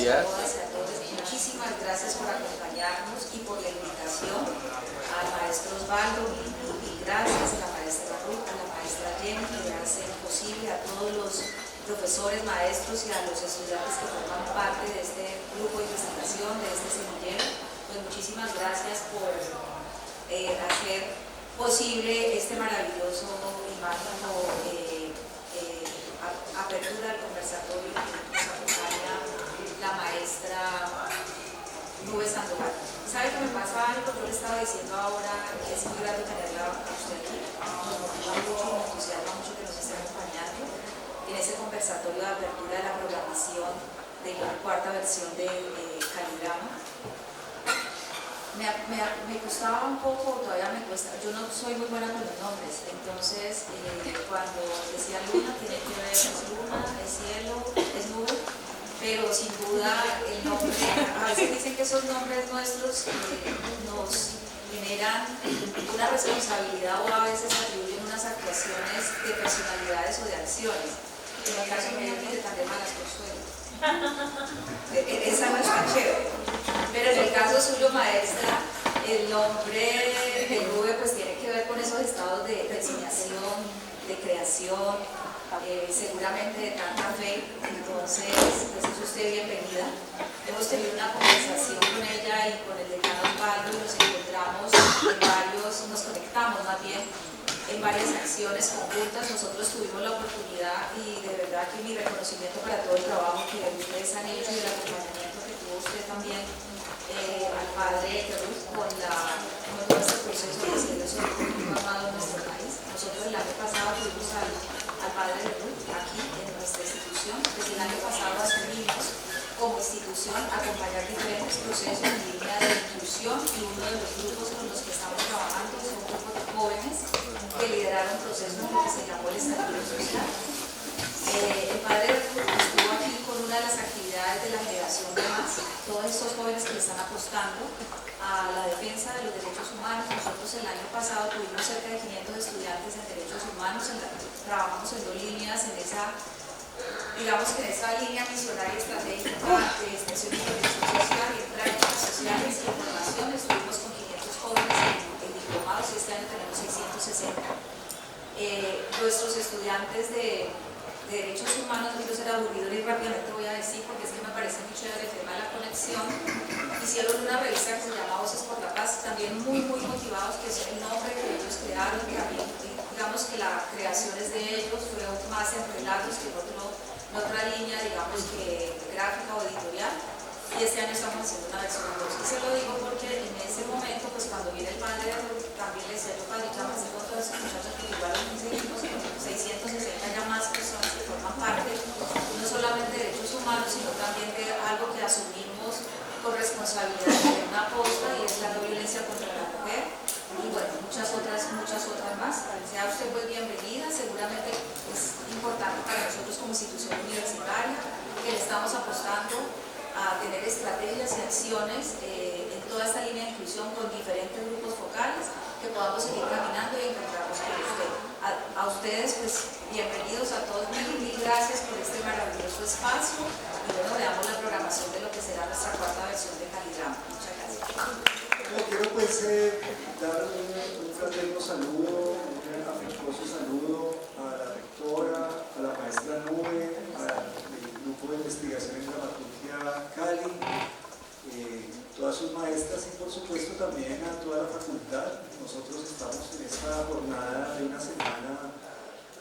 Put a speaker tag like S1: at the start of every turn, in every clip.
S1: días.
S2: a todas y a todos. Muchísimas gracias por acompañarnos y por la invitación. Al maestro Osvaldo, mil gracias, a la maestra Ruth, a la maestra Jenny, que hacen posible, a todos los profesores, maestros y a los estudiantes que forman parte de este grupo de investigación, de este semillero. Pues muchísimas gracias por hacer posible este maravilloso y mágico apertura del conversatorio que nos acompaña la maestra Nube Sandoval. ¿Sabe que me pasa algo? Yo le estaba diciendo ahora, es muy grato tenerla a usted aquí. Nos motiva mucho, nos entusiasma mucho que nos esté acompañando en ese conversatorio de apertura de la programación de la cuarta versión de Caligrama. Me costaba un poco, todavía me cuesta, yo no soy muy buena con los nombres, entonces cuando decía luna tiene que ver, es luna, es cielo, es nube, pero sin duda el nombre, a veces dicen que esos nombres nuestros nos generan una responsabilidad o a veces atribuyen unas actuaciones de personalidades o de acciones. En el caso mío tiene también malas consuelos. Esa no está chévere. Pero en el caso suyo, maestra, el nombre de Nube pues tiene que ver con esos estados de resignación, de creación, seguramente de tanta fe. Entonces, pues es usted bienvenida. Hemos tenido una conversación con ella y con el decano Osvaldo y nos encontramos en varios, nos conectamos más bien en varias acciones conjuntas. Nosotros tuvimos la oportunidad y de verdad que mi reconocimiento para todo el trabajo que ustedes han hecho y el acompañamiento que tuvo usted también al padre Ruth con todo este proceso de cielo sobre el público armado en nuestro país. Nosotros el año pasado tuvimos al padre Ruth aquí en nuestra institución. Desde el año pasado asumimos como institución acompañar diferentes procesos en línea de inclusión y uno de los grupos con los que estamos trabajando es un grupo de jóvenes que lideraron un proceso que se llamó el estallido social. El padre estuvo aquí con una de las actividades de la generación de más, todos estos jóvenes que le están apostando a la defensa de los derechos humanos. Nosotros el año pasado tuvimos cerca de 500 estudiantes en derechos humanos, trabajamos en dos líneas, en esa, digamos que en esa línea misionaria estratégica de extensión y protección social y en prácticas sociales y formación. Estuvimos con 500 jóvenes en diplomados y este año tenemos 660. Nuestros estudiantes de derechos humanos, no quiero ser aburrido y rápidamente voy a decir porque es que me parece muy chévere el tema de la conexión, hicieron una revista que se llama Voces por la Paz, también muy motivados, que es el nombre que ellos crearon, también digamos que la creación es de ellos, fue más en relatos que en otra línea, digamos que gráfica o editorial, y este año estamos haciendo una versión 2. Y se lo digo porque en ese momento, pues cuando viene el padre también les decía, padre, ya me con todos esos muchachos que igual seguimos con 660 ya más personas que forman parte, no solamente de derechos humanos, sino también de algo que asumimos con responsabilidad de una posta y es la no violencia contra la mujer, y bueno, muchas otras más. Sea usted pues bienvenida, seguramente es importante para nosotros como institución universitaria que le estamos apostando a tener estrategias y acciones en toda esta línea de inclusión con diferentes grupos focales que podamos seguir caminando y encontrarnos con usted. A ustedes pues bienvenidos a todos, mil gracias por este maravilloso espacio y bueno, veamos la programación de lo que será nuestra cuarta versión de Caligrama. Muchas gracias.
S3: Quiero pues dar un fraterno saludo, un afectuoso saludo a la rectora, a la maestra Nube, al grupo de investigación en dramaturgia Cali, todas sus maestras y por supuesto también a toda la facultad. Nosotros estamos en esta jornada de una semana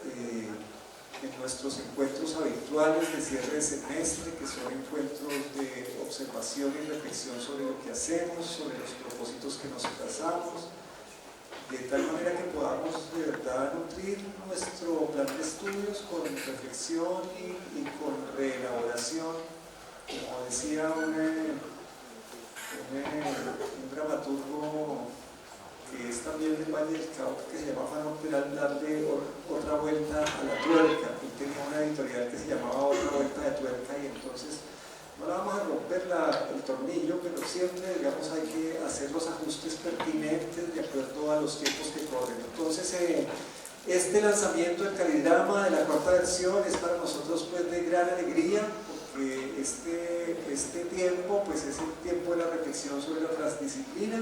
S3: en nuestros encuentros habituales de cierre de semestre, que son encuentros de observación y reflexión sobre lo que hacemos, sobre los propósitos que nos trazamos, de tal manera que podamos de verdad nutrir nuestro plan de estudios con reflexión y con reelaboración. Como decía un dramaturgo que es también del Valle del Cauca, que se llama Fano Peral, darle otra vuelta a la tuerca. Él tenía una editorial que se llamaba Otra Vuelta de Tuerca, y entonces no la vamos a romper el tornillo, pero siempre, digamos, hay que hacer los ajustes pertinentes de acuerdo a los tiempos que corren. Entonces, este lanzamiento del Caligrama de la cuarta versión es para nosotros pues de gran alegría, que este tiempo pues es el tiempo de la reflexión sobre la transdisciplina.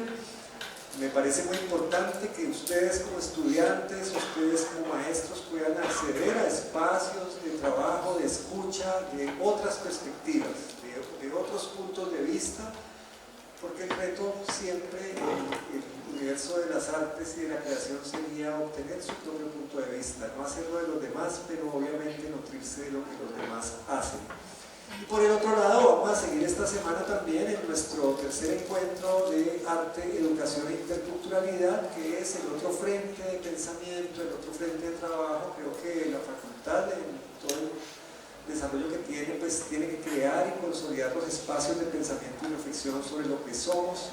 S3: Me parece muy importante que ustedes como estudiantes, ustedes como maestros puedan acceder a espacios de trabajo, de escucha, de otras perspectivas, de otros puntos de vista, porque el reto siempre en el universo de las artes y de la creación sería obtener su propio punto de vista, no hacerlo de los demás, pero obviamente nutrirse de lo que los demás hacen. Y por el otro lado, vamos a seguir esta semana también en nuestro tercer encuentro de arte, educación e interculturalidad, que es el otro frente de pensamiento, el otro frente de trabajo. Creo que la facultad, en todo el desarrollo que tiene, pues tiene que crear y consolidar los espacios de pensamiento y reflexión sobre lo que somos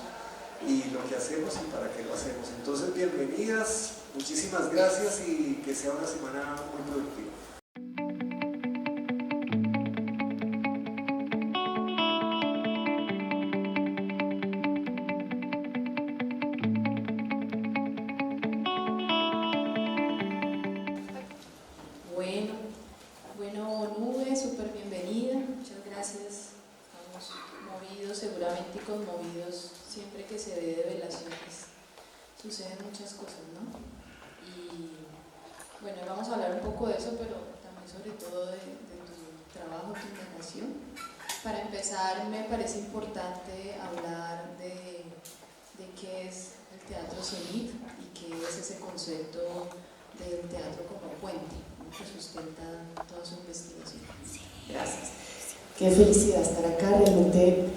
S3: y lo que hacemos y para qué lo hacemos. Entonces, bienvenidas, muchísimas gracias y que sea una semana muy productiva.
S1: Bueno, Nube, súper bienvenida, muchas gracias. Estamos movidos, seguramente conmovidos, siempre que se dé develaciones suceden muchas cosas, ¿no? Y bueno, vamos a hablar un poco de eso, pero también sobre todo de tu trabajo, tu indagación. Para empezar, me parece importante hablar de qué es el teatro cenit y qué es ese concepto del teatro como puente, ¿no?, que sustenta toda su investigación.
S4: Gracias. Qué felicidad estar acá. Realmente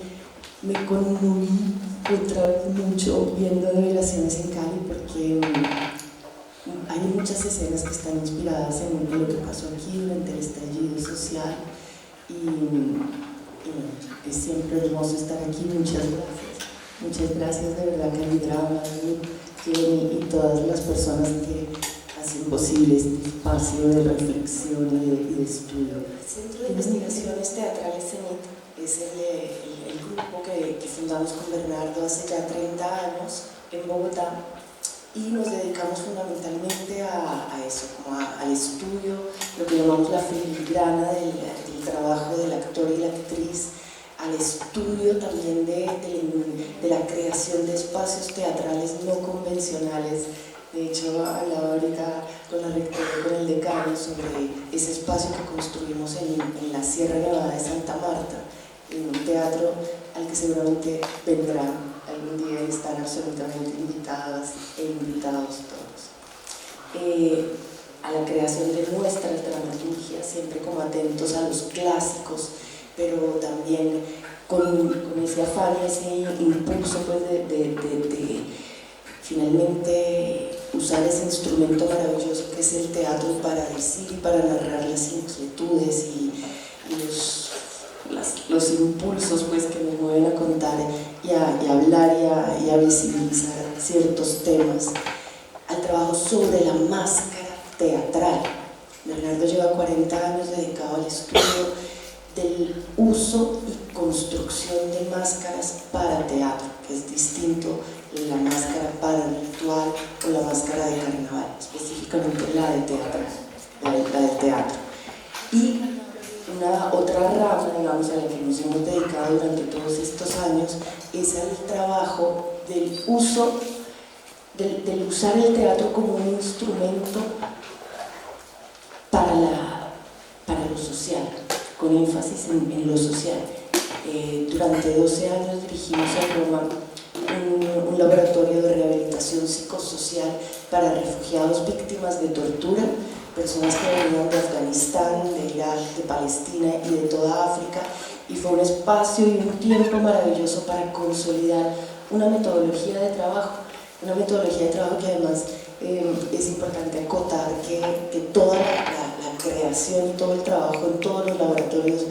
S4: me conmoví otra vez mucho viendo Develaciones en Cali porque hay muchas escenas que están inspiradas en lo que pasó aquí durante el estallido social y es siempre hermoso estar aquí. Muchas gracias de verdad, Calidrama, y todas las personas que hacen posible este espacio de reflexión y de estudio. El Centro de Investigaciones Teatrales CENIT es el grupo que fundamos con Bernardo hace ya 30 años en Bogotá y nos dedicamos fundamentalmente a eso, como al estudio, lo que llamamos la filigrana del trabajo del actor y la actriz, al estudio también de la creación de espacios teatrales no convencionales. De hecho, hablaba ahorita con la rectora y con el decano sobre ese espacio que construimos en la Sierra Nevada de Santa Marta, en un teatro al que seguramente vendrán algún día y están absolutamente invitadas e invitados todos. A la creación de nuestra dramaturgia, siempre como atentos a los clásicos, pero también con ese afán y ese impulso pues, de finalmente usar ese instrumento maravilloso que es el teatro para decir y para narrar las inquietudes y los impulsos pues, que nos mueven a contar y a hablar y a visibilizar ciertos temas, al trabajo sobre la máscara teatral. Bernardo lleva 40 años dedicado al estudio del uso y construcción de máscaras para teatro, que es distinto la máscara para el ritual o la máscara de carnaval, específicamente la de teatro. Y una otra rama, digamos, a la que nos hemos dedicado durante todos estos años es el trabajo del uso, del usar el teatro como un instrumento para lo social, con énfasis en lo social. Durante 12 años dirigimos en Roma un laboratorio de rehabilitación psicosocial para refugiados víctimas de tortura, personas que venían de Afganistán, de Irak, de Palestina y de toda África, y fue un espacio y un tiempo maravilloso para consolidar una metodología de trabajo que además es importante acotar que toda la creación y todo el trabajo en todos los laboratorios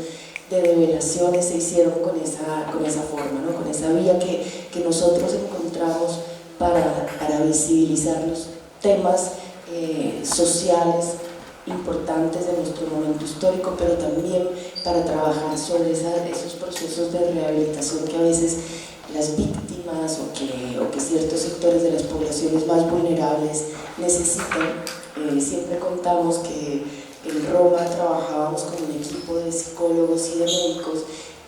S4: de develaciones se hicieron con esa forma, ¿no? Con esa vía que nosotros encontramos para visibilizar los temas sociales importantes de nuestro momento histórico, pero también para trabajar sobre esos procesos de rehabilitación que a veces las víctimas o que ciertos sectores de las poblaciones más vulnerables necesitan. Siempre contamos que en en Roma trabajábamos con un equipo de psicólogos y de médicos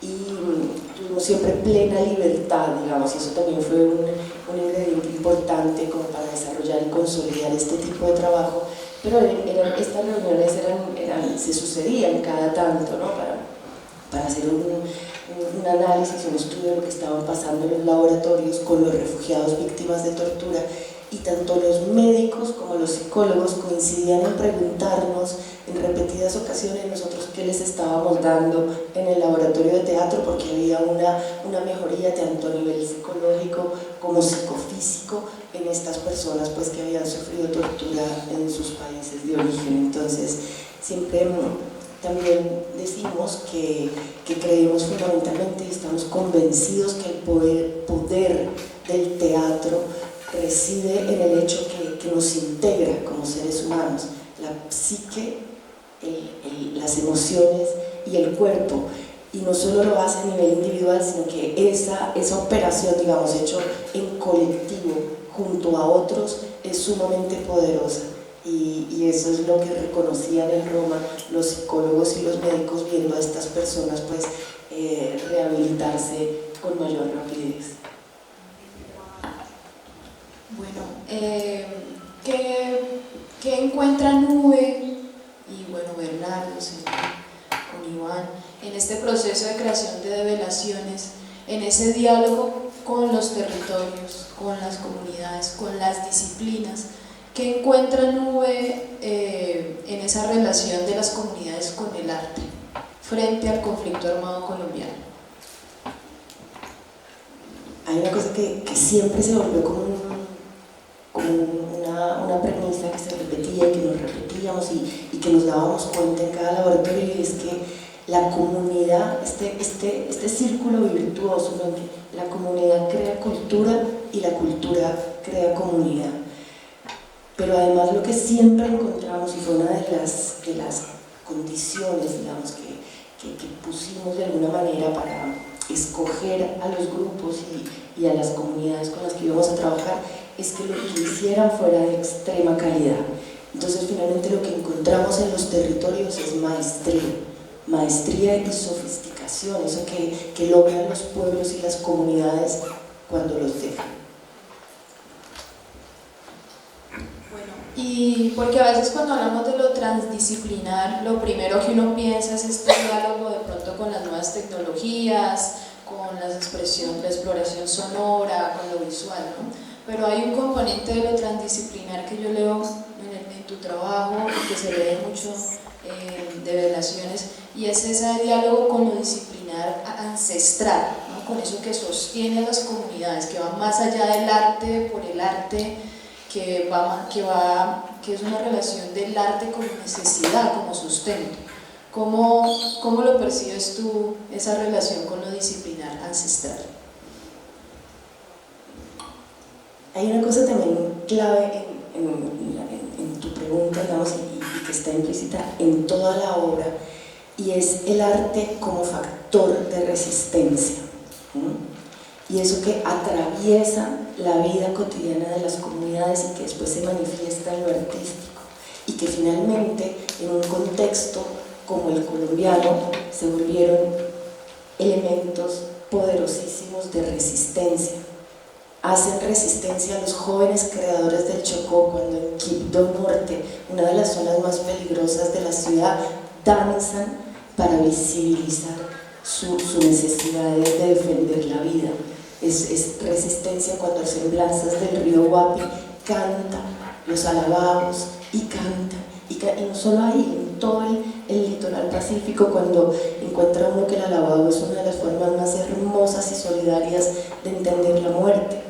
S4: y tuvimos siempre plena libertad, digamos, y eso también fue un ingrediente importante como para desarrollar y consolidar este tipo de trabajo, pero estas reuniones se sucedían cada tanto, ¿no? Para hacer un análisis, un estudio de lo que estaban pasando en los laboratorios con los refugiados víctimas de tortura, y tanto los médicos como los psicólogos coincidían en preguntarnos en repetidas ocasiones nosotros qué les estábamos dando en el laboratorio de teatro, porque había una mejoría tanto a nivel psicológico como psicofísico en estas personas pues, que habían sufrido tortura en sus países de origen. Entonces siempre también decimos que creemos fundamentalmente y estamos convencidos que el poder del teatro reside en el hecho que nos integra como seres humanos, la psique, las emociones y el cuerpo, y no solo lo hace a nivel individual, sino que esa operación, digamos, hecho en colectivo junto a otros es sumamente poderosa, y eso es lo que reconocían en Roma los psicólogos y los médicos viendo a estas personas pues rehabilitarse con mayor rapidez.
S1: Bueno, ¿qué encuentra Nube y bueno, Bernardo, con Iván, en este proceso de creación de develaciones, en ese diálogo con los territorios, con las comunidades, con las disciplinas? ¿Qué encuentra Nube en esa relación de las comunidades con el arte frente al conflicto armado colombiano?
S4: Hay una cosa que siempre se volvió como una premisa que se repetía y que nos repetíamos y que nos dábamos cuenta en cada laboratorio, y es que la comunidad, este círculo virtuoso donde la comunidad crea cultura y la cultura crea comunidad. Pero además lo que siempre encontramos, y fue una de las condiciones, digamos, que pusimos de alguna manera para escoger a los grupos y a las comunidades con las que íbamos a trabajar, es que lo que hicieran fuera de extrema calidad. Entonces finalmente lo que encontramos en los territorios es maestría y sofisticación, eso que logran los pueblos y las comunidades cuando los dejan.
S1: Bueno, y porque a veces cuando hablamos de lo transdisciplinar, lo primero que uno piensa es este diálogo de pronto con las nuevas tecnologías, con la exploración sonora, con lo visual, ¿no? Pero hay un componente de lo transdisciplinar que yo leo en tu trabajo y que se ve mucho de develaciones, y es ese diálogo con lo disciplinar ancestral, ¿no? Con eso que sostiene a las comunidades, que va más allá del arte por el arte, que es una relación del arte como necesidad, como sustento. ¿Cómo lo percibes tú, esa relación con lo disciplinar ancestral?
S4: Hay una cosa también clave en tu pregunta, digamos, y que está implícita en toda la obra, y es el arte como factor de resistencia, ¿sí? Y eso que atraviesa la vida cotidiana de las comunidades y que después se manifiesta en lo artístico, y que finalmente en un contexto como el colombiano se volvieron elementos poderosísimos de resistencia. Hacen resistencia a los jóvenes creadores del Chocó cuando en Quibdó Norte, una de las zonas más peligrosas de la ciudad, danzan para visibilizar su necesidad de defender la vida. Es resistencia cuando en semblanzas del río Guapi canta los alabajos y canta, y no solo ahí, en todo el litoral pacífico, cuando encuentra uno que el alabado es una de las formas más hermosas y solidarias de entender la muerte.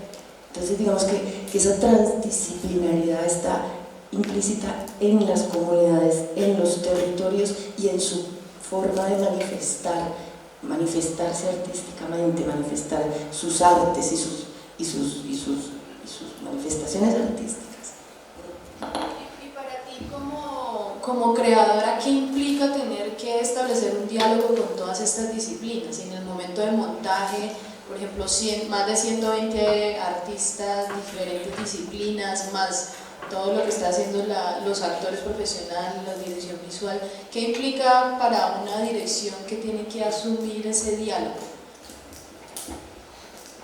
S4: Entonces digamos que esa transdisciplinaridad está implícita en las comunidades, en los territorios y en su forma de manifestarse artísticamente, manifestar sus artes y sus manifestaciones artísticas.
S1: Y para ti como creadora, ¿qué implica tener que establecer un diálogo con todas estas disciplinas? En el momento de montaje, por ejemplo, más de 120 artistas, diferentes disciplinas, más todo lo que están haciendo los actores profesionales, la dirección visual, ¿qué implica para una dirección que tiene que asumir ese diálogo?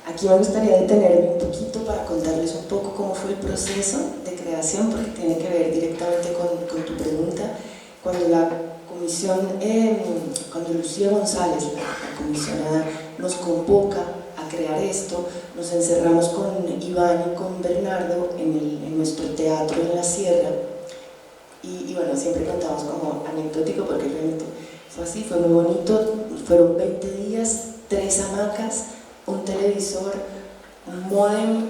S4: Aquí me gustaría detenerme un poquito para contarles un poco cómo fue el proceso de creación, porque tiene que ver directamente con tu pregunta. Cuando la comisión, cuando Lucía González, la comisionada, nos convoca a crear esto, nos encerramos con Iván y con Bernardo en nuestro teatro en la Sierra, y bueno, siempre contamos como anecdótico porque realmente fue así, fue muy bonito. Fueron 20 días, 3 hamacas, un televisor, un módem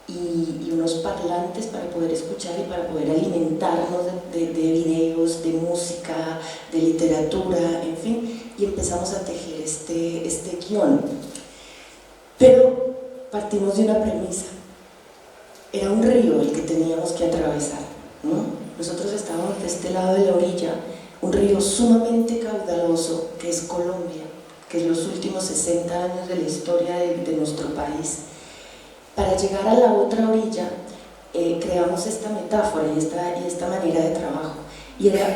S4: y unos parlantes para poder escuchar y para poder alimentarnos de videos, de música, de literatura, en fin, y empezamos a tejer este guión. Pero partimos de una premisa: era un río el que teníamos que atravesar, ¿no? Nosotros estábamos de este lado de la orilla, un río sumamente caudaloso que es Colombia, que es los últimos 60 años de la historia de nuestro país. Para llegar a la otra orilla creamos esta metáfora y esta manera de trabajo, y era,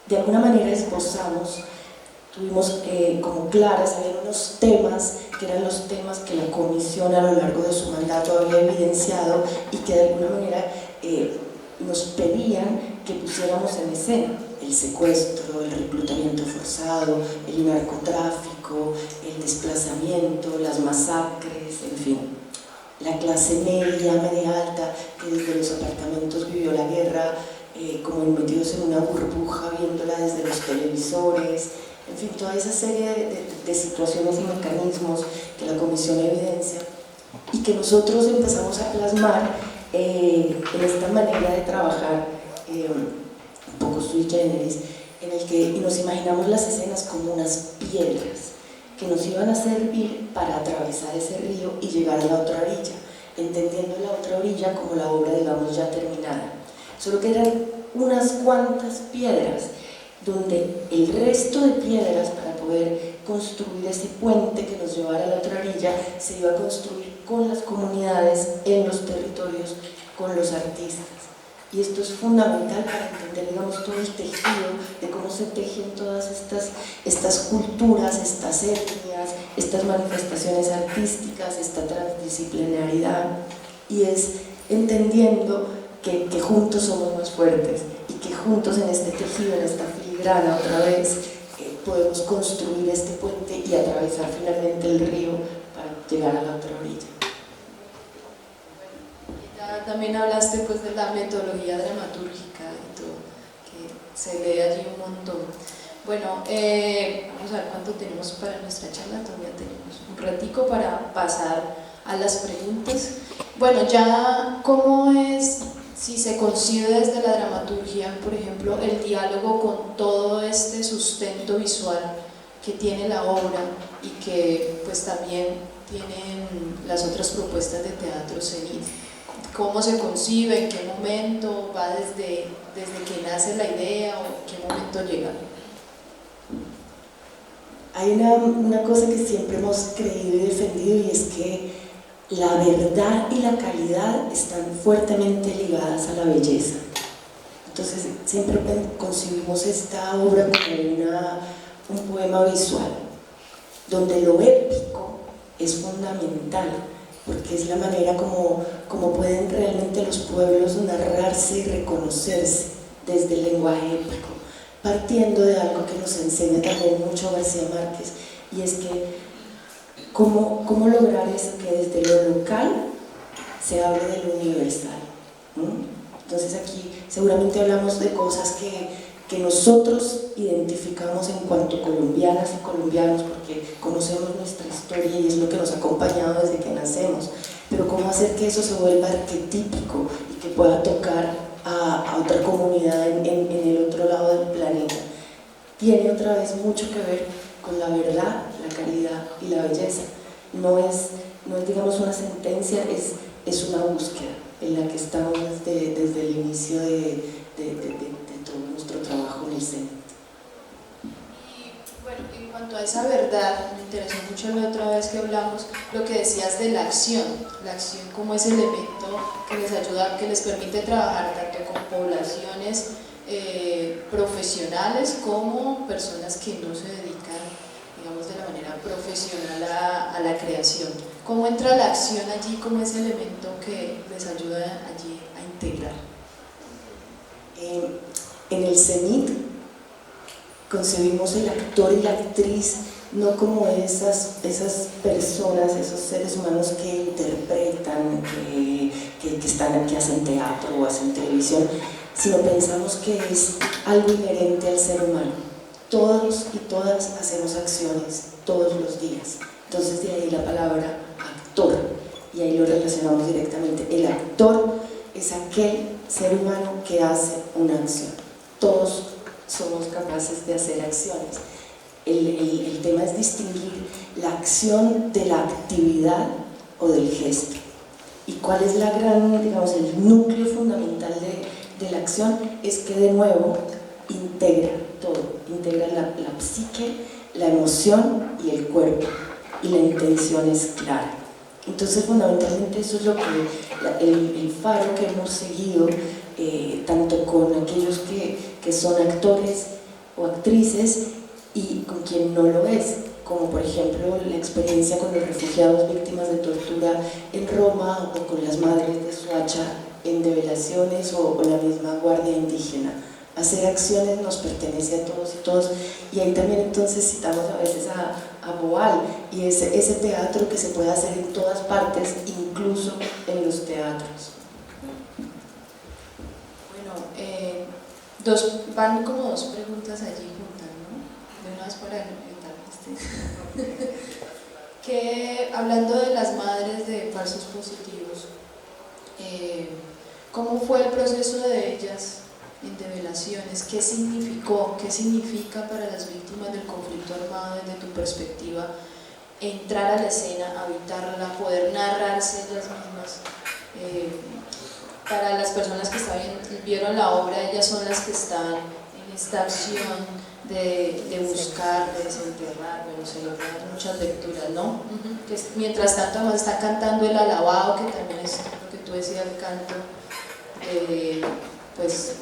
S4: de alguna manera esbozamos, tuvimos como claras, había unos temas que eran los temas que la comisión a lo largo de su mandato había evidenciado y que de alguna manera nos pedían que pusiéramos en escena: el secuestro, el reclutamiento forzado, el narcotráfico, el desplazamiento, las masacres, en fin. La clase media, media alta, que desde los apartamentos vivió la guerra, como metidos en una burbuja, viéndola desde los televisores, en fin, toda esa serie de situaciones y mecanismos que la comisión evidencia y que nosotros empezamos a plasmar en esta manera de trabajar un poco sui generis, en el que nos imaginamos las escenas como unas piedras que nos iban a servir para atravesar ese río y llegar a la otra orilla, entendiendo la otra orilla como la obra, digamos, ya terminada. Solo que eran unas cuantas piedras, donde el resto de piedras para poder construir ese puente que nos llevara a la otra orilla se iba a construir con las comunidades, en los territorios, con los artistas. Y esto es fundamental para entender, digamos, todo el tejido de cómo se tejen todas estas culturas, estas etnias, estas manifestaciones artísticas, esta transdisciplinaridad, y es entendiendo que juntos somos más fuertes y que juntos en este tejido, en esta filigrana otra vez, podemos construir este puente y atravesar finalmente el río para llegar a la otra orilla.
S1: También hablaste pues de la metodología dramatúrgica y todo, que se lee allí un montón. Bueno, vamos a ver cuánto tenemos para nuestra charla. Todavía tenemos un ratico para pasar a las preguntas. Bueno, ya cómo es, si se concibe desde la dramaturgia, por ejemplo, el diálogo con todo este sustento visual que tiene la obra y que pues también tienen las otras propuestas de teatro escénico. ¿Cómo se concibe? ¿En qué momento? ¿Va desde que nace la idea o en qué momento llega?
S4: Hay una cosa que siempre hemos creído y defendido, y es que la verdad y la calidad están fuertemente ligadas a la belleza. Entonces siempre concibimos esta obra como un poema visual, donde lo épico es fundamental, porque es la manera como pueden realmente los pueblos narrarse y reconocerse desde el lenguaje épico, partiendo de algo que nos enseña también mucho García Márquez, y es que cómo lograr eso, que desde lo local se hable de lo universal, ¿no? Entonces aquí seguramente hablamos de cosas que nosotros identificamos en cuanto colombianas y colombianos, porque conocemos nuestra historia y es lo que nos ha acompañado desde que nacemos, pero cómo hacer que eso se vuelva arquetípico y que pueda tocar a otra comunidad en el otro lado del planeta. Tiene otra vez mucho que ver con la verdad, la calidad y la belleza. No es digamos una sentencia, es una búsqueda en la que estamos desde el inicio de todo nuestro trabajo en el centro.
S1: Y bueno, en cuanto a esa verdad, me interesó mucho la otra vez que hablamos, lo que decías de la acción como ese elemento que les ayuda, que les permite trabajar tanto con poblaciones profesionales como personas que no se dedican, digamos, de la manera profesional a la creación. ¿Cómo entra la acción allí como ese elemento que les ayuda allí a integrar?
S4: En el CENIT concebimos el actor y la actriz no como esas personas, esos seres humanos que interpretan, que hacen teatro o hacen televisión, sino pensamos que es algo inherente al ser humano. Todos y todas hacemos acciones todos los días. Entonces de ahí la palabra actor, y ahí lo relacionamos directamente. El actor es aquel ser humano que hace una acción. Todos somos capaces de hacer acciones. El tema es distinguir la acción de la actividad o del gesto. ¿Y cuál es la gran, digamos, el núcleo fundamental de la acción? Es que de nuevo integra todo, integra la psique, la emoción y el cuerpo, y la intención es clara. Entonces fundamentalmente eso es lo que el faro que hemos seguido, tanto con aquellos que son actores o actrices y con quien no lo es, como por ejemplo la experiencia con los refugiados víctimas de tortura en Roma, o con las madres de Soacha en Develaciones, o la misma Guardia Indígena. Hacer acciones nos pertenece a todos y todos, y ahí también entonces citamos a veces a Boal y ese teatro que se puede hacer en todas partes, incluso en los teatros.
S1: Bueno, van como dos preguntas allí juntas, ¿no? De una vez para evitar que hablando de las madres de falsos positivos, ¿cómo fue el proceso de ellas en Develaciones? ¿Qué significó, qué significa para las víctimas del conflicto armado desde tu perspectiva entrar a la escena, habitarla, poder narrarse ellas mismas? Para las personas que vieron la obra, ellas son las que están en esta acción de buscar, de desenterrar, bueno, se logran muchas lecturas, ¿no? Que mientras tanto además está cantando el alabado, que también es lo que tú decías, el canto de pues,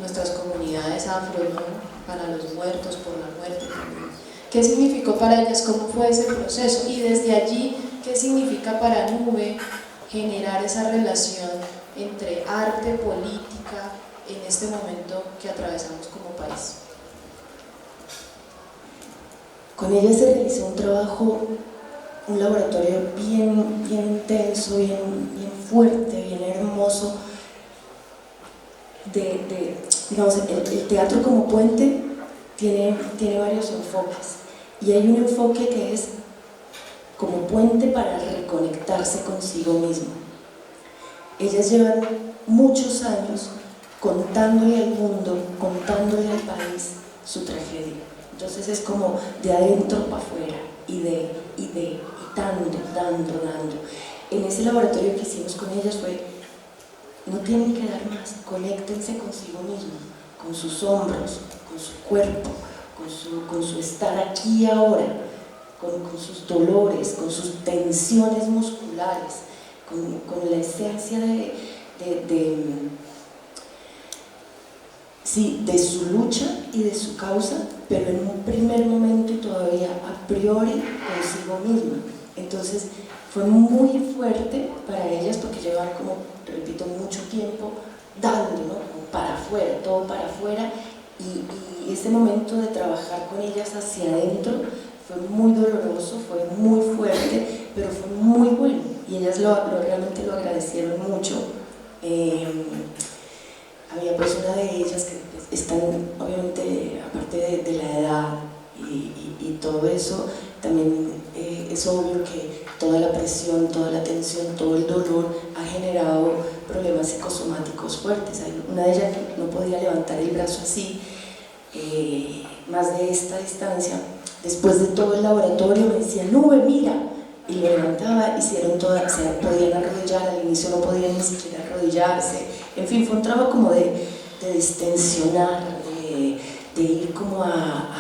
S1: nuestras comunidades afro, ¿no? Para los muertos, por la muerte también. ¿Qué significó para ellas? ¿Cómo fue ese proceso? Y desde allí, ¿qué significa para Nube generar esa relación entre arte, política, en este momento que atravesamos como país?
S4: Con ella se realizó un trabajo, un laboratorio bien intenso, bien fuerte, bien hermoso, digamos, el teatro como puente tiene varios enfoques, y hay un enfoque que es como puente para reconectarse consigo mismo. Ellas llevan muchos años contándole al mundo, contándole al país su tragedia. Entonces es como de adentro para afuera, y dando. En ese laboratorio que hicimos con ellas fue: no tienen que dar más, conéctense consigo mismos, con sus hombros, con su cuerpo, con su estar aquí y ahora, con sus dolores, con sus tensiones musculares, con la esencia de su lucha y de su causa, pero en un primer momento y todavía a priori consigo misma. Entonces fue muy fuerte para ellas, porque llevan, como repito, mucho tiempo dando, ¿no? Como para afuera, todo para afuera, y ese momento de trabajar con ellas hacia adentro fue muy doloroso, fue muy fuerte, pero fue muy bueno, y ellas realmente lo agradecieron mucho. Había pues una de ellas que están, obviamente, aparte de la edad y todo eso, también es obvio que toda la presión, toda la tensión, todo el dolor ha generado problemas psicosomáticos fuertes. Una de ellas no podía levantar el brazo así, más de esta distancia. Después de todo el laboratorio me decía: Nube, mira, y lo levantaba, hicieron todas, se podían arrodillar, al inicio no podían ni siquiera arrodillarse, en fin, fue un trabajo como de distensionar, de ir como a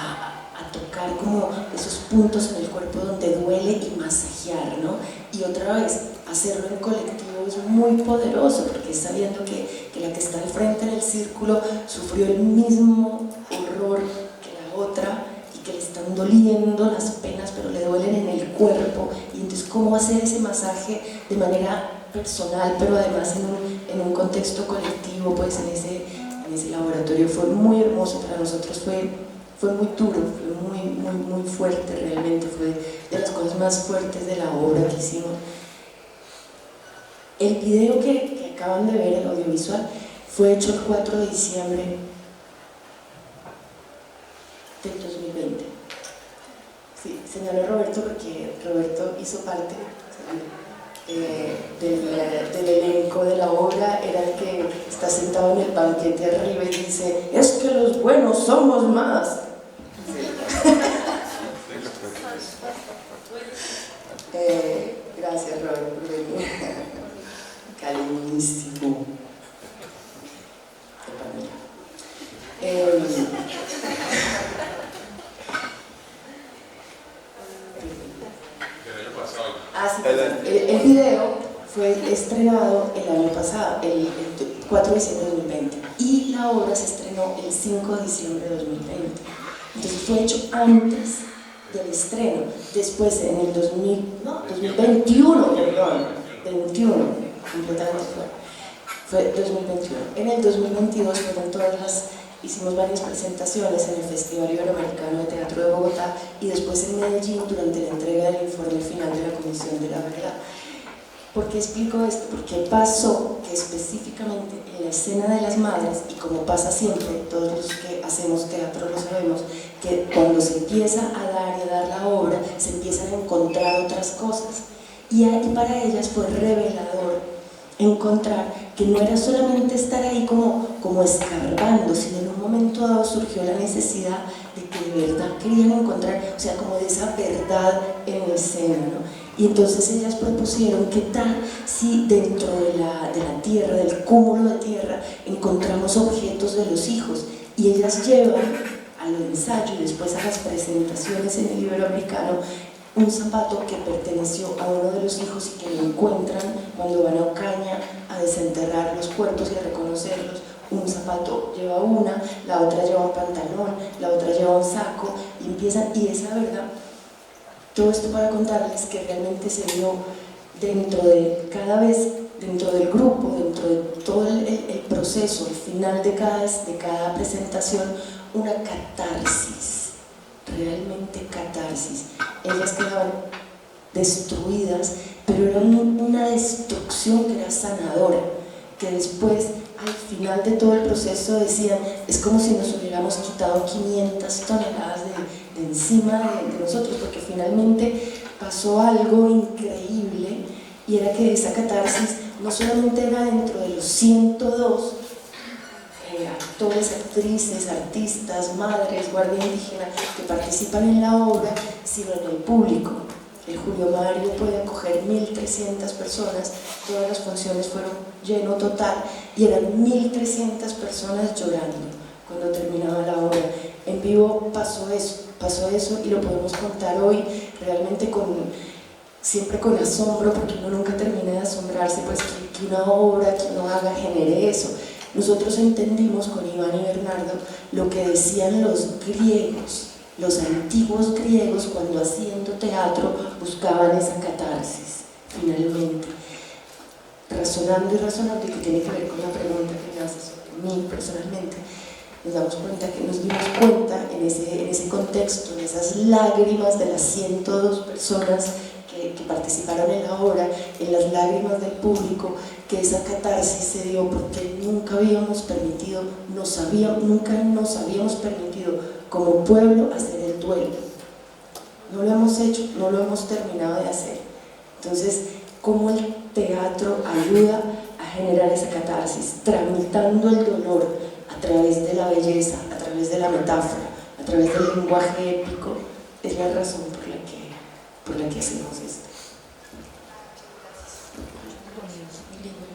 S4: tocar como esos puntos en el cuerpo donde duele y masajear, ¿no? Y otra vez, hacerlo en colectivo es muy poderoso, porque es sabiendo que la que está al frente del círculo sufrió el mismo horror que la otra, y que le están doliendo las penas, pero le duelen en el cuerpo. Y entonces, ¿cómo hacer ese masaje de manera personal, pero además en un contexto colectivo? Pues en ese laboratorio fue muy hermoso para nosotros, fue muy duro, fue muy fuerte realmente, fue de las cosas más fuertes de la obra que hicimos. El video que acaban de ver, el audiovisual, fue hecho el 4 de diciembre del 2020. Sí, señaló Roberto porque Roberto hizo parte del elenco de la obra, era el que está sentado en el banquete arriba y dice: es que los buenos somos más. Gracias, Roberto, por venir. Cariñísimo. El video fue estrenado el año pasado, el 4 de diciembre de 2020, y la obra se estrenó el 5 de diciembre de 2020. Entonces fue hecho antes del estreno. Después, en el 2021, completamente fue 2021. En el 2022 hicimos varias presentaciones en el Festival Iberoamericano de Teatro de Bogotá, y después en Medellín durante la entrega del informe final de la Comisión de la Verdad. ¿Por qué explico esto? Porque pasó que específicamente en la escena de las madres, y como pasa siempre, todos los que hacemos teatro lo sabemos, que cuando se empieza a dar la obra, se empiezan a encontrar otras cosas. Y para ellas fue revelador encontrar que no era solamente estar ahí como escarbando, sino en un momento dado surgió la necesidad de que de verdad querían encontrar, o sea, como de esa verdad en la escena, ¿no? Y entonces ellas propusieron: ¿qué tal si dentro de la tierra, del cúmulo de tierra, encontramos objetos de los hijos? Y ellas llevan al ensayo y después a las presentaciones en el Iberoamericano un zapato que perteneció a uno de los hijos y que lo encuentran cuando van a Ocaña a desenterrar los cuerpos y a reconocerlos. Un zapato lleva una, la otra lleva un pantalón, la otra lleva un saco, y empiezan, y esa verdad. Todo esto para contarles que realmente se dio dentro de cada vez, dentro del grupo, dentro de todo el proceso, el final de cada presentación, una catarsis, realmente catarsis. Ellas quedaban destruidas, pero era una destrucción que era sanadora, que después, al final de todo el proceso, decían: es como si nos hubiéramos quitado 500 toneladas de encima de nosotros, porque finalmente pasó algo increíble, y era que esa catarsis no solamente era dentro de los 102 actores, actrices, artistas, madres, guardia indígena que participan en la obra, sino en el público. El Julio Mario puede acoger 1.300 personas, todas las funciones fueron lleno total, y eran 1.300 personas llorando cuando terminaba la obra. En vivo pasó eso, y lo podemos contar hoy realmente siempre con asombro, porque uno nunca termina de asombrarse, pues que una obra que uno haga genere eso. Nosotros entendimos con Iván y Bernardo lo que decían los griegos, los antiguos griegos, cuando haciendo teatro buscaban esa catarsis, finalmente. Razonando, y que tiene que ver con la pregunta que me haces sobre mí personalmente, nos dimos cuenta en ese contexto, en esas lágrimas de las 102 personas que participaron en la obra, en las lágrimas del público, que esa catarsis se dio porque nunca nos habíamos permitido como pueblo hacer el duelo. No lo hemos hecho, no lo hemos terminado de hacer. Entonces, ¿cómo el teatro ayuda a generar esa catarsis? Tramitando el dolor a través de la belleza, a través de la metáfora, a través del lenguaje épico, es la razón por la que hacemos esto.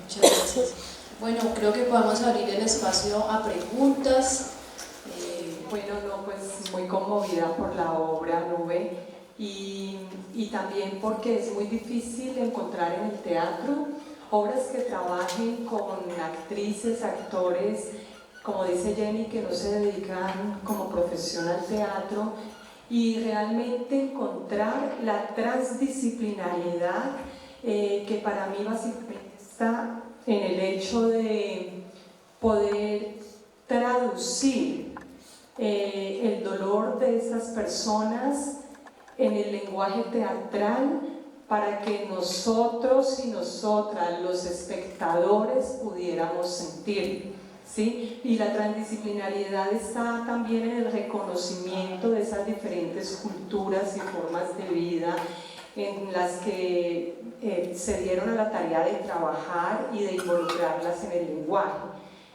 S1: Muchas gracias. Bueno, creo que podemos abrir el espacio a preguntas.
S5: Bueno, no, pues muy conmovida por la obra, Nube, y y también porque es muy difícil encontrar en el teatro obras que trabajen con actrices, actores, como dice Jenny, que no se dedican como profesión al teatro, y realmente encontrar la transdisciplinariedad que para mí básicamente está en el hecho de poder traducir el dolor de estas personas en el lenguaje teatral para que nosotros y nosotras, los espectadores, pudiéramos sentir. ¿Sí? Y la transdisciplinariedad está también en el reconocimiento de esas diferentes culturas y formas de vida en las que se dieron a la tarea de trabajar y de involucrarlas en el lenguaje.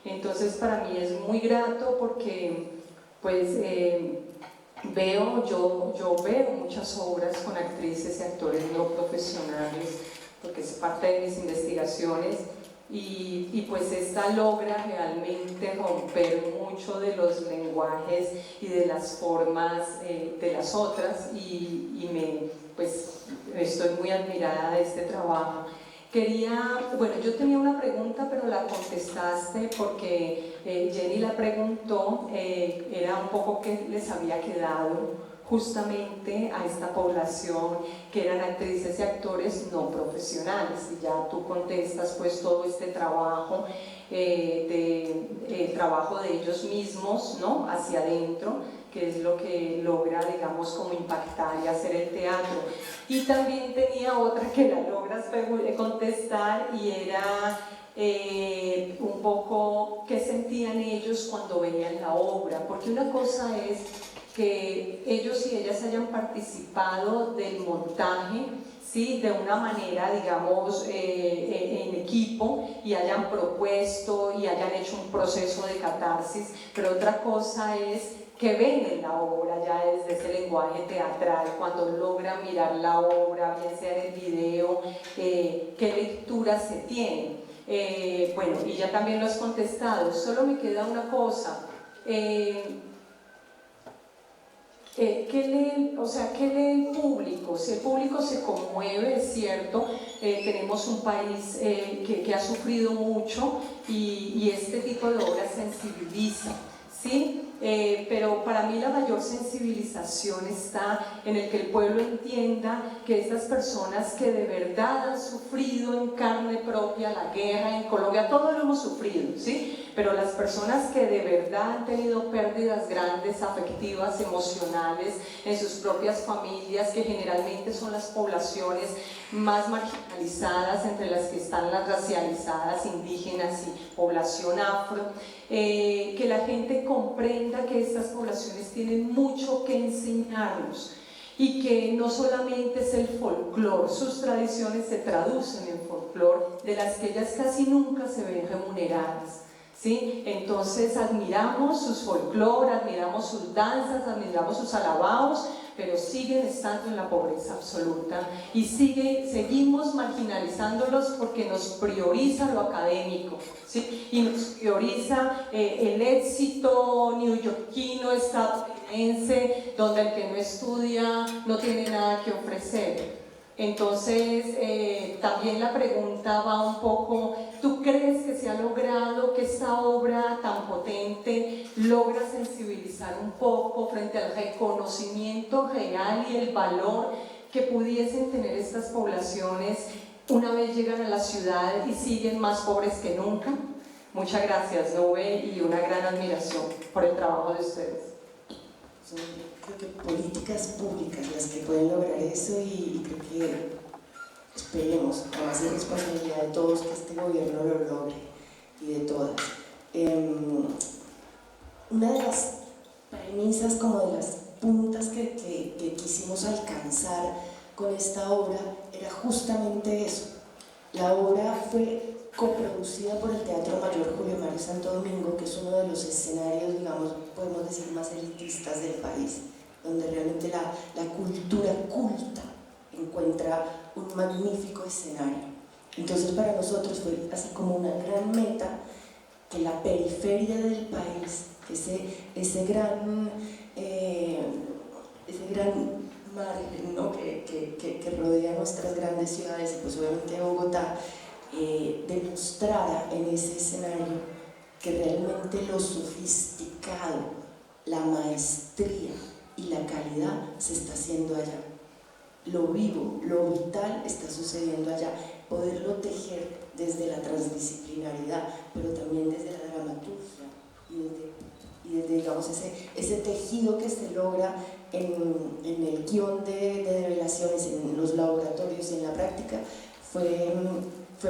S5: Entonces para mí es muy grato porque pues yo veo muchas obras con actrices y actores no profesionales porque es parte de mis investigaciones. Y pues esta logra realmente romper mucho de los lenguajes y de las formas de las otras y pues estoy muy admirada de este trabajo. Yo tenía una pregunta pero la contestaste porque Jenny la preguntó, era un poco qué les había quedado justamente a esta población que eran actrices y actores no profesionales, y ya tú contestas pues todo este trabajo trabajo de ellos mismos, ¿no? Hacia adentro, que es lo que logra, digamos, como impactar y hacer el teatro. Y también tenía otra que la logras contestar y era un poco qué sentían ellos cuando veían la obra, porque una cosa es que ellos y ellas hayan participado del montaje, ¿sí? De una manera, digamos, en equipo y hayan propuesto y hayan hecho un proceso de catarsis, pero otra cosa es que ven en la obra ya desde ese lenguaje teatral, cuando logran mirar la obra, bien sea en el video, qué lectura se tiene. Bueno, y ya también lo has contestado, solo me queda una cosa. ¿Qué lee el público? Si el público se conmueve, es cierto, tenemos un país que ha sufrido mucho y este tipo de obras sensibiliza, ¿sí? Pero para mí la mayor sensibilización está en el que el pueblo entienda que estas personas que de verdad han sufrido en carne propia la guerra en Colombia, todos lo hemos sufrido, ¿sí? Pero las personas que de verdad han tenido pérdidas grandes, afectivas, emocionales, en sus propias familias, que generalmente son las poblaciones más marginalizadas, entre las que están las racializadas, indígenas y población afro, que la gente comprenda que estas poblaciones tienen mucho que enseñarnos y que no solamente es el folclore, sus tradiciones se traducen en folclore, de las que ellas casi nunca se ven remuneradas. ¿Sí? Entonces admiramos sus folclore, admiramos sus danzas, admiramos sus alabados, pero siguen estando en la pobreza absoluta y seguimos marginalizándolos porque nos prioriza lo académico, ¿sí? Y nos prioriza el éxito neoyorquino, estadounidense, donde el que no estudia no tiene nada que ofrecer. Entonces, también la pregunta va un poco, ¿tú crees que se ha logrado que esta obra tan potente logra sensibilizar un poco frente al reconocimiento real y el valor que pudiesen tener estas poblaciones una vez llegan a la ciudad y siguen más pobres que nunca? Muchas gracias, Nube, y una gran admiración por el trabajo de ustedes.
S4: Son, creo que políticas públicas las que pueden lograr eso y creo que esperemos, además es responsabilidad de todos que este gobierno lo logre y de todas. Una de las premisas, como de las puntas que quisimos alcanzar con esta obra era justamente eso. La obra fue coproducida por el Teatro Mayor Julio Mario Santo Domingo, que es uno de los escenarios, digamos, podemos decir, más elitistas del país, donde realmente la cultura culta encuentra un magnífico escenario. Entonces para nosotros fue así como una gran meta que la periferia del país, ese gran margen, ¿no? que rodea nuestras grandes ciudades y pues obviamente Bogotá, demostrara en ese escenario que realmente lo sofisticado, la maestría y la calidad se está haciendo allá. Lo vivo, lo vital está sucediendo allá. Poderlo tejer desde la transdisciplinaridad, pero también desde la dramaturgia y desde digamos, ese tejido que se logra en el guión de revelaciones, en los laboratorios y en la práctica, fue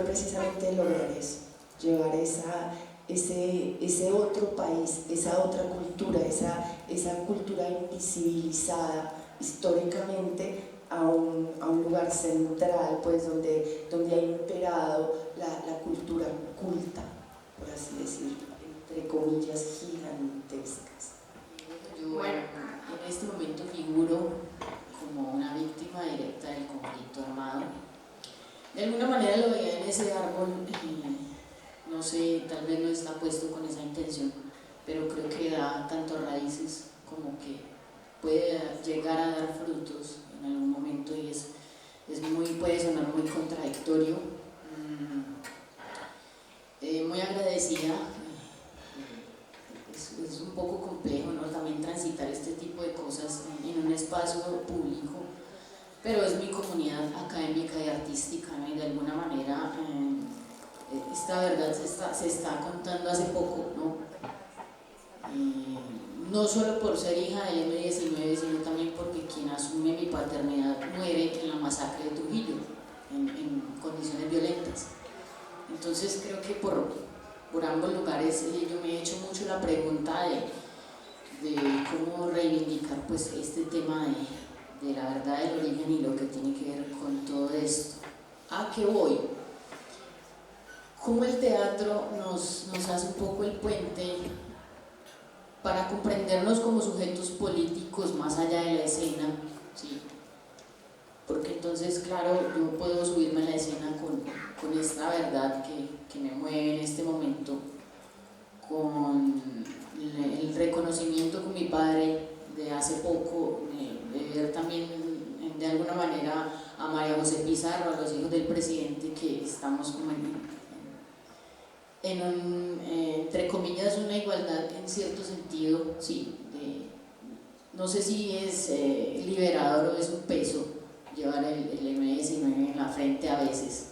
S4: precisamente lograr eso, llevar ese otro país, esa otra cultura, esa cultura invisibilizada históricamente a un lugar central, pues donde ha imperado la cultura culta, por así decirlo, entre comillas gigantescas.
S6: Yo en este momento figuro como una víctima directa del conflicto armado. De alguna manera lo veía en ese árbol, no sé, tal vez no está puesto con esa intención, pero creo que da tanto raíces como que puede llegar a dar frutos en algún momento y puede sonar muy contradictorio. Muy agradecida. Es un poco complejo, ¿no? También transitar este tipo de cosas en un espacio público, pero es mi comunidad académica y artística, ¿no? Y de alguna manera esta verdad se está contando hace poco, ¿no? No solo por ser hija del M-19, sino también porque quien asume mi paternidad muere en la masacre de Trujillo, en condiciones violentas. Entonces creo que por ambos lugares yo me he hecho mucho la pregunta de cómo reivindicar pues este tema de la verdad del origen y lo que tiene que ver con todo esto. ¿A qué voy? Cómo el teatro nos hace un poco el puente para comprendernos como sujetos políticos más allá de la escena, ¿sí? Porque entonces, claro, yo puedo subirme a la escena con esta verdad que me mueve en este momento, con el reconocimiento con mi padre de hace poco, de ver también de alguna manera a María José Pizarro, a los hijos del presidente, que estamos como entre comillas, una igualdad en cierto sentido, sí, no sé si es liberador o es un peso llevar el M-19 en la frente a veces.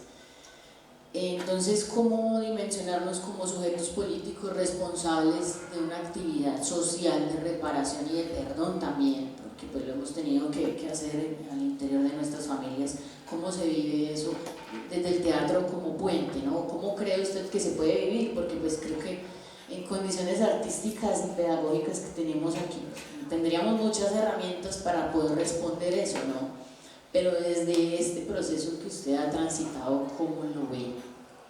S6: Entonces, ¿cómo dimensionarnos como sujetos políticos responsables de una actividad social de reparación y de perdón también? Porque pues lo hemos tenido que hacer al interior de nuestras familias. ¿Cómo se vive eso desde el teatro como puente, ¿no? ¿Cómo cree usted que se puede vivir? Porque pues creo que en condiciones artísticas y pedagógicas que tenemos aquí tendríamos muchas herramientas para poder responder eso, ¿no? Pero desde este proceso que usted ha transitado, ¿cómo lo ve?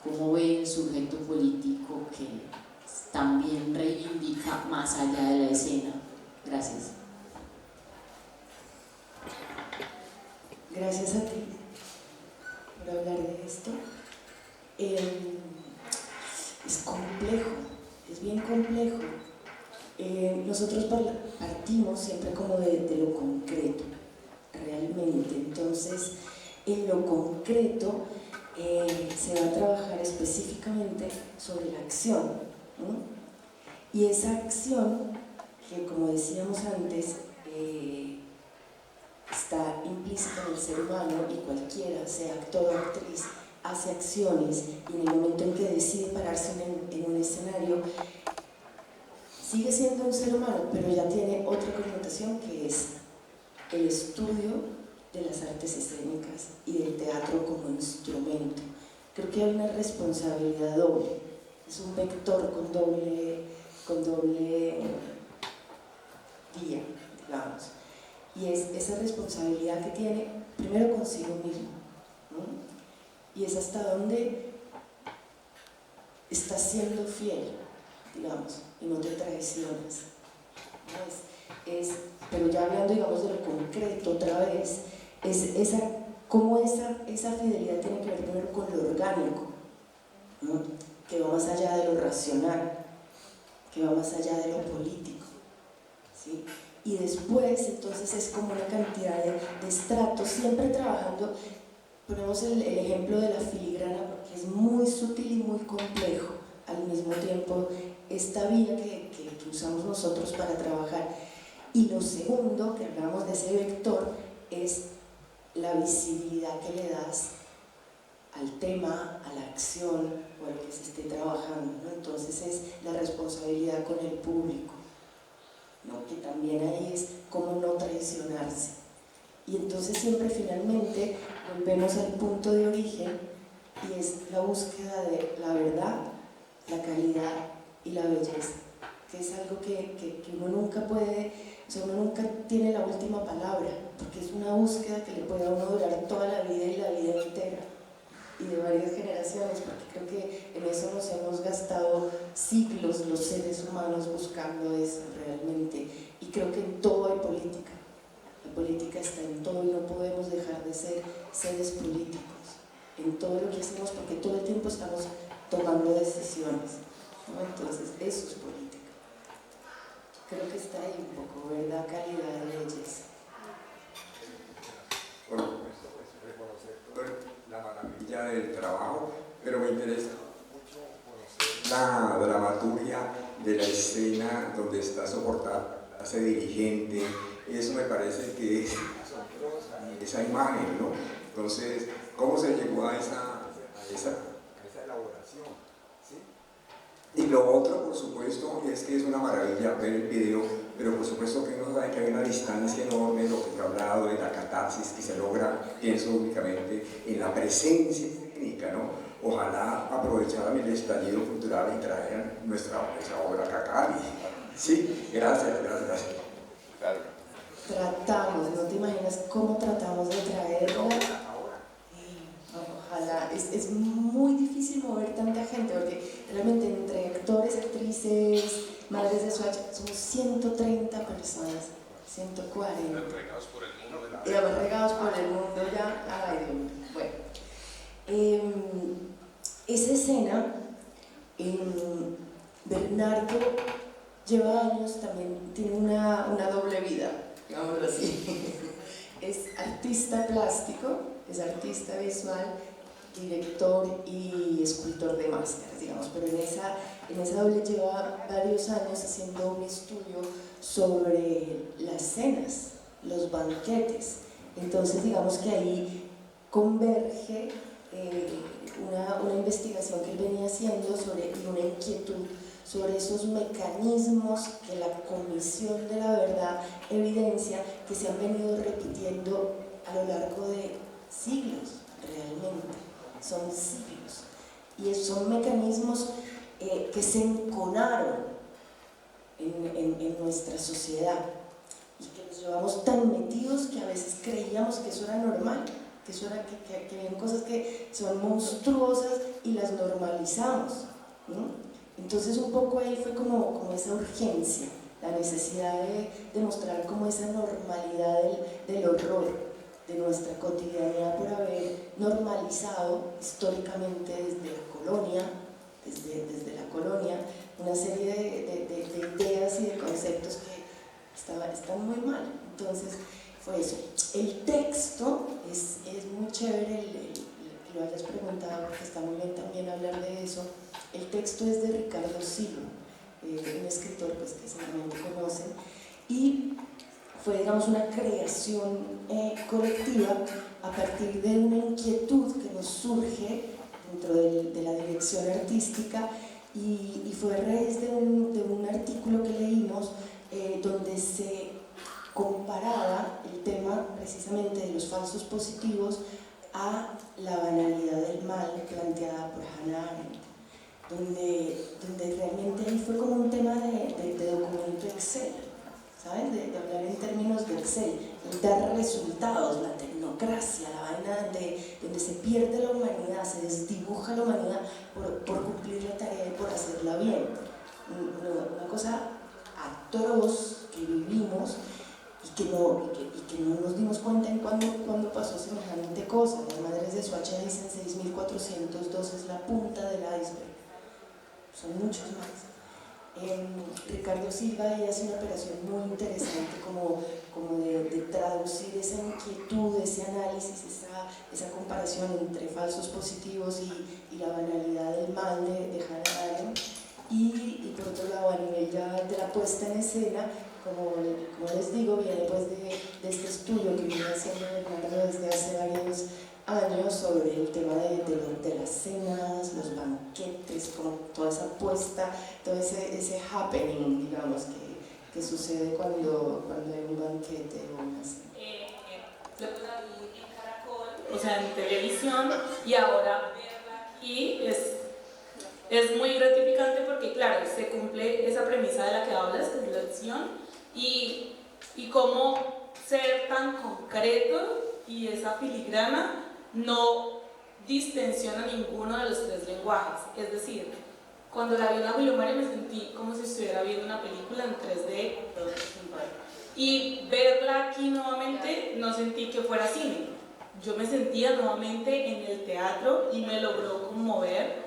S6: ¿Cómo ve el sujeto político que también reivindica más allá de la escena? Gracias.
S4: Gracias a ti por hablar de esto. Es complejo, es bien complejo. Nosotros partimos siempre como de lo concreto, realmente. Entonces, en lo concreto se va a trabajar específicamente sobre la acción, ¿no? Y esa acción, que como decíamos antes, está implícita en el ser humano y cualquiera, sea actor o actriz, hace acciones y en el momento en que decide pararse en un escenario, sigue siendo un ser humano, pero ya tiene otra connotación que es el estudio de las artes escénicas y del teatro como instrumento. Creo que hay una responsabilidad doble, es un vector con doble vía, digamos, y es esa responsabilidad que tiene primero consigo mismo, ¿no? Y es hasta dónde estás siendo fiel, digamos, y no te traicionas, ¿no? Pero ya hablando, digamos, de lo concreto otra vez, es cómo esa fidelidad tiene que ver primero con lo orgánico, ¿no? Que va más allá de lo racional, que va más allá de lo político, ¿sí? y después entonces es como una cantidad de estratos, siempre trabajando. Ponemos el ejemplo de la filigrana porque es muy sutil y muy complejo al mismo tiempo esta vía que usamos nosotros para trabajar. Y lo segundo, que hablamos de ese vector, es la visibilidad que le das al tema, a la acción o a lo que se esté trabajando, ¿no? Entonces es la responsabilidad con el público, ¿no? Que también ahí es cómo no traicionarse. Y entonces siempre finalmente volvemos al punto de origen y es la búsqueda de la verdad, la calidad y la belleza, que es algo que uno nunca puede, o sea, uno nunca tiene la última palabra, porque es una búsqueda que le puede a uno durar toda la vida y la vida entera, y de varias generaciones, porque creo que en eso nos hemos gastado siglos los seres humanos buscando eso realmente, y creo que en todo hay política. La política está en todo y no podemos dejar de ser seres políticos en todo lo que hacemos porque todo el tiempo estamos tomando decisiones, ¿no? Entonces eso es política. Creo que está ahí un poco, ¿verdad? Calidad de belleza.
S7: Por supuesto, reconocer la maravilla del trabajo, pero me interesa mucho conocer la dramaturgia de la escena donde está soportada la clase dirigente. Eso me parece que es asombrosa, esa imagen, ¿no? Entonces, ¿cómo se llegó a esa elaboración? ¿Sí? Y lo otro, por supuesto, es que es una maravilla ver el video, pero por supuesto que uno sabe que hay una distancia enorme de lo que he hablado, de la catarsis que se logra, pienso únicamente en la presencia técnica, ¿no? Ojalá aprovecharan el estallido cultural y trajeran nuestra obra Cacali. Sí, gracias. Claro.
S4: Tratamos, no te imaginas cómo tratamos de traerla. Ojalá, es muy difícil mover tanta gente porque realmente entre actores, actrices, madres de Soacha somos 130 personas, 140.
S7: Regados por el mundo.
S4: Y además regados por el mundo ya. Ay, Dios mío. Bueno, esa escena, Bernardo lleva años, también tiene una doble vida, digámoslo así. Es artista plástico, es artista visual, director y escultor de máscaras, digamos, pero en esa doble lleva varios años haciendo un estudio sobre las cenas, los banquetes. Entonces, digamos que ahí converge una investigación que él venía haciendo y una inquietud sobre esos mecanismos que la Comisión de la Verdad evidencia que se han venido repitiendo a lo largo de siglos, realmente, son siglos, y son mecanismos que se enconaron en nuestra sociedad y que nos llevamos tan metidos que a veces creíamos que eso era normal, que eso era que habían cosas que son monstruosas y las normalizamos, ¿no? Entonces un poco ahí fue como esa urgencia, la necesidad de mostrar como esa normalidad del horror de nuestra cotidianidad por haber normalizado históricamente desde la colonia, una serie de ideas y de conceptos que están muy mal. Entonces fue eso. El texto es muy chévere que lo hayas preguntado porque está muy bien también hablar de eso. El texto es de Ricardo Silo, un escritor pues, que seguramente conocen, y fue, digamos, una creación colectiva a partir de una inquietud que nos surge dentro de la dirección artística y fue a raíz de un artículo que leímos donde se comparaba el tema precisamente de los falsos positivos a la banalidad del mal planteada por Hannah Arendt. Donde realmente ahí fue como un tema de documento Excel, ¿sabes? De hablar en términos de Excel, de dar resultados, la tecnocracia, la vaina donde se pierde la humanidad, se desdibuja la humanidad por cumplir la tarea y por hacerla bien. Una cosa atroz que vivimos y que no nos dimos cuenta en cuando pasó semejante cosa. Las madres de Soacha dicen 6.402 es la punta del iceberg. Son muchos más. Ricardo Silva ahí hace una operación muy interesante como de traducir esa inquietud, ese análisis, esa comparación entre falsos positivos y la banalidad del mal de Hannah Arendt. Y por otro lado, a nivel ya de la puesta en escena, como les digo, viene pues de este estudio que viene haciendo Bernardo desde hace varios años sobre el tema de las cenas, los banquetes, como toda esa puesta, todo ese happening, digamos, que sucede cuando hay un banquete o una cena.
S8: Luego la vi en Caracol, o sea, en televisión, y ahora verla aquí es muy gratificante porque, claro, se cumple esa premisa de la que hablas, que es la acción, y cómo ser tan concreto y esa filigrana no distensiona ninguno de los tres lenguajes. Es decir, cuando la vi en la Julio Mario me sentí como si estuviera viendo una película en 3D, y verla aquí nuevamente no sentí que fuera cine. Yo me sentía nuevamente en el teatro y me logró conmover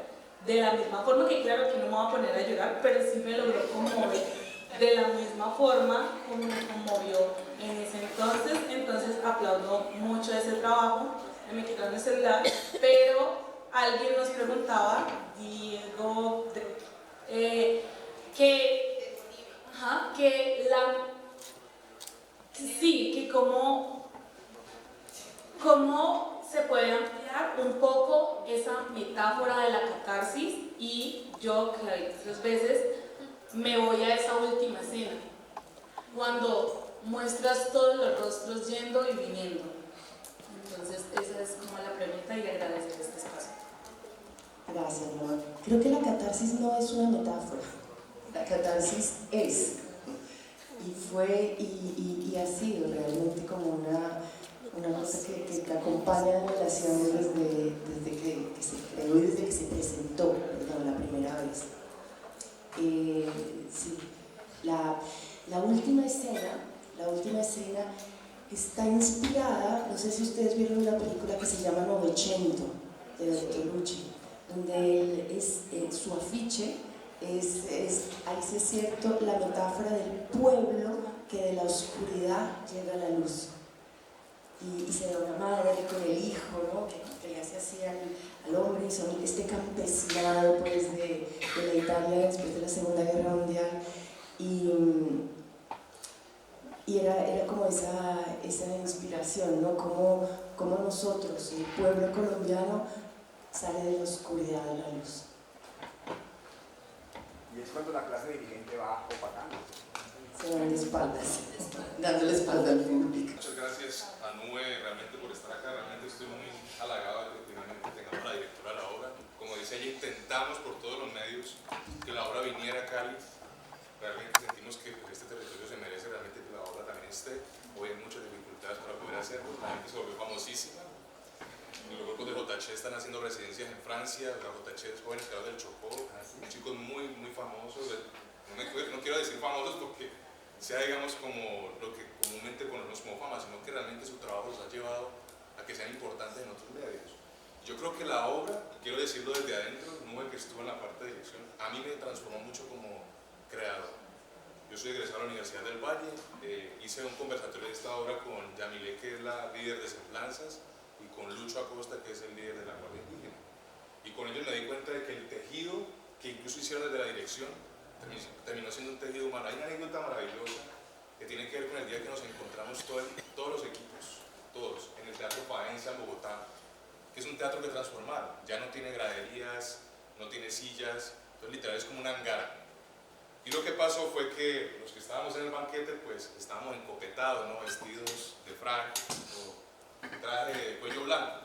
S8: de la misma forma que, claro, que no me voy a poner a llorar, pero sí me logró conmover de la misma forma como me conmovió en ese entonces. Entonces aplaudo mucho ese trabajo. Me quitaron el celular, pero alguien nos preguntaba, Diego, que cómo se puede ampliar un poco esa metáfora de la catarsis, y yo, que la vi 3 veces, me voy a esa última escena, cuando muestras todos los rostros yendo y viniendo. Entonces esa es como la pregunta, y agradecer este espacio.
S4: Gracias, Laura. Creo que la catarsis no es una metáfora, la catarsis es, y fue y ha sido realmente como una cosa que te acompaña en relaciones desde que se creó y desde que se presentó, perdón, la primera vez. Sí, la última escena está inspirada, no sé si ustedes vieron una película que se llama Novecento, de Bertolucci, donde él su afiche ahí sí es cierto, la metáfora del pueblo que de la oscuridad llega a la luz. Y se ve una madre con el hijo, ¿no? que le hace así al hombre, y son este campesinado pues, de la Italia después de la Segunda Guerra Mundial. Y era como esa inspiración, ¿no? Como nosotros, el pueblo colombiano, sale de la oscuridad a la luz.
S9: Y es cuando la clase dirigente va opacando.
S4: Se van de espaldas, dándole espalda al público.
S10: Muchas gracias a Nube realmente por estar acá. Realmente estoy muy halagado de que finalmente tengamos la directora de la obra. Como dice ella, intentamos por todos los medios que la obra viniera a Cali. Realmente sentimos que este territorio se merece realmente que la obra también esté. Hoy hay muchas dificultades para poder hacerlo. La gente se volvió famosísima. Los grupos de JH están haciendo residencias en Francia. Los JH jóvenes creadores del Chocó, chicos muy, muy famosos. No quiero decir famosos porque sea, digamos, como lo que comúnmente conocemos como fama, sino que realmente su trabajo los ha llevado a que sean importantes en otros medios. Yo creo que la obra, quiero decirlo desde adentro, Nube, que estuvo en la parte de dirección, a mí me transformó mucho como creador. Yo soy egresado de la Universidad del Valle, hice un conversatorio de esta obra con Yamile, que es la líder de Semblanzas, y con Lucho Acosta, que es el líder de la Guardia Indígena. Y con ellos me di cuenta de que el tejido que incluso hicieron desde la dirección terminó siendo un tejido humano. Hay una anécdota maravillosa que tiene que ver con el día que nos encontramos todos los equipos, todos, en el Teatro Faenza en Bogotá, que es un teatro que transformaron. Ya no tiene graderías, no tiene sillas, entonces literal es como un hangar. Y lo que pasó fue que los que estábamos en el banquete, pues estábamos encopetados, ¿no? Vestidos de frac o traje de cuello blanco.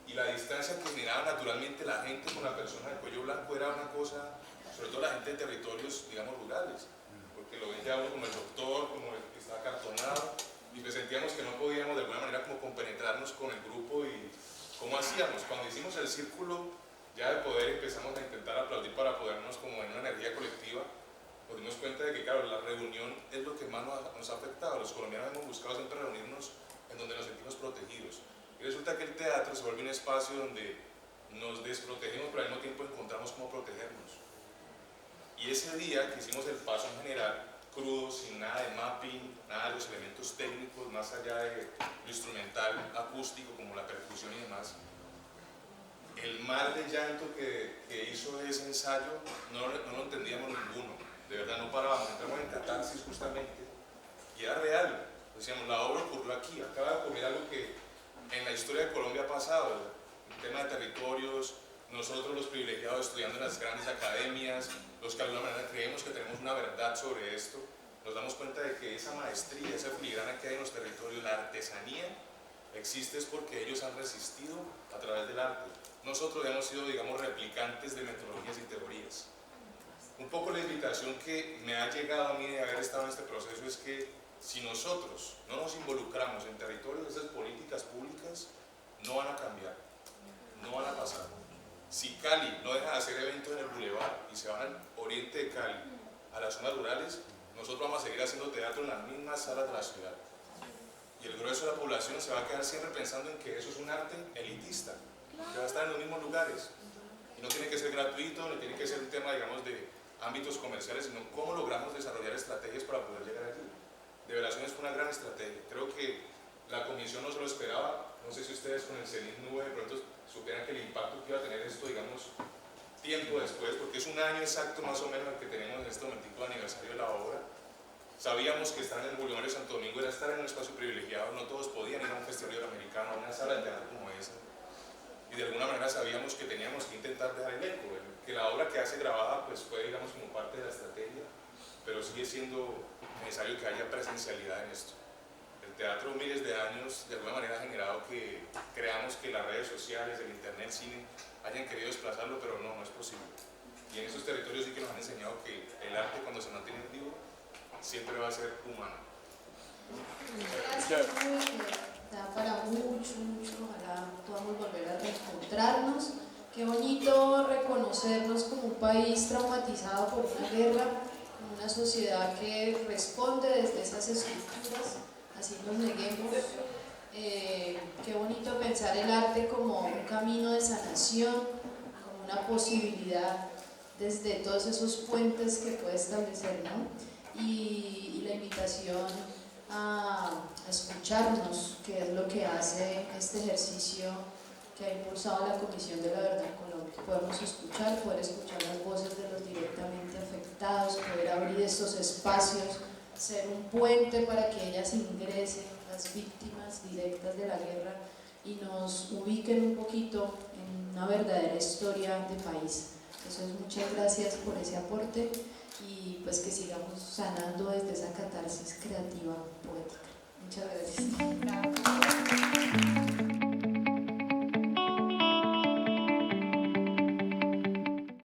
S10: Y la distancia que generaba naturalmente la gente con la persona de cuello blanco era una cosa, sobre todo la gente de territorios, digamos, rurales, porque lo ven ya uno como el doctor, como el que está acartonado, y pues sentíamos que no podíamos de alguna manera como compenetrarnos con el grupo. Y ¿cómo hacíamos? Cuando hicimos el círculo ya de poder, empezamos a intentar aplaudir para podernos como en una energía colectiva. Nos dimos cuenta de que, claro, la reunión es lo que más nos ha afectado. Los colombianos hemos buscado siempre reunirnos en donde nos sentimos protegidos. Y resulta que el teatro se vuelve un espacio donde nos desprotegemos, pero al mismo tiempo encontramos cómo protegernos. Y ese ese día que hicimos el paso en general, crudo, sin nada de mapping, nada de los elementos técnicos, más allá de lo instrumental, acústico, como la percusión y demás, el mar de llanto que hizo ese ensayo no lo entendíamos ninguno, de verdad no parábamos, entramos en catarsis justamente, y era real, decíamos, la obra ocurrió aquí, acaba de ocurrir algo que en la historia de Colombia ha pasado, el tema de territorios, nosotros los privilegiados estudiando en las grandes academias, los que de alguna manera creemos que tenemos una verdad sobre esto, nos damos cuenta de que esa maestría, esa filigrana que hay en los territorios, la artesanía, existe es porque ellos han resistido a través del arte. Nosotros hemos sido, digamos, replicantes de metodologías y teorías. Un poco la invitación que me ha llegado a mí de haber estado en este proceso es que si nosotros no nos involucramos en territorios, esas políticas públicas no van a cambiar, no van a pasar. Si Cali no deja de hacer eventos en el Boulevard y se van al oriente de Cali, a las zonas rurales, nosotros vamos a seguir haciendo teatro en las mismas salas de la ciudad. Y el grueso de la población se va a quedar siempre pensando en que eso es un arte elitista, que va a estar en los mismos lugares. Y no tiene que ser gratuito, ni tiene que ser un tema, digamos, de ámbitos comerciales, sino cómo logramos desarrollar estrategias para poder llegar allí. Develaciones fue una gran estrategia. Creo que la comisión no se lo esperaba. No sé si ustedes con el CENIT Nube de pronto supieran que el impacto que iba a tener esto, digamos, tiempo después, porque es un año exacto más o menos el que tenemos en este momento de aniversario de la obra. Sabíamos que estar en el Boulevard de Santo Domingo era estar en un espacio privilegiado, no todos podían ir a un festival iberoamericano, a una sala de teatro como esa. Y de alguna manera sabíamos que teníamos que intentar dejar el eco, que la obra que hace grabada pues fue, digamos, como parte de la estrategia, pero sigue siendo necesario que haya presencialidad en esto. El teatro miles de años de alguna manera ha generado que creamos que las redes sociales, el internet, el cine hayan querido desplazarlo, pero no es posible. Y en esos territorios sí que nos han enseñado que el arte, cuando se mantiene vivo, siempre va a ser humano.
S1: Gracias, da para mucho, ojalá podamos volver a reencontrarnos. Qué bonito reconocernos como un país traumatizado por una guerra, como una sociedad que responde desde esas estructuras, así nos neguemos. Qué bonito pensar el arte como un camino de sanación, como una posibilidad desde todos esos puentes que puede establecer, ¿no? Y la invitación a escucharnos, que es lo que hace este ejercicio que ha impulsado la Comisión de la Verdad en Colombia. Podemos escuchar, poder escuchar las voces de los directamente afectados, poder abrir estos espacios, ser un puente para que ellas ingresen, las víctimas directas de la guerra, y nos ubiquen un poquito en una verdadera historia de país. Entonces, muchas gracias por ese aporte y pues que sigamos sanando desde esa catarsis creativa poética. Muchas gracias.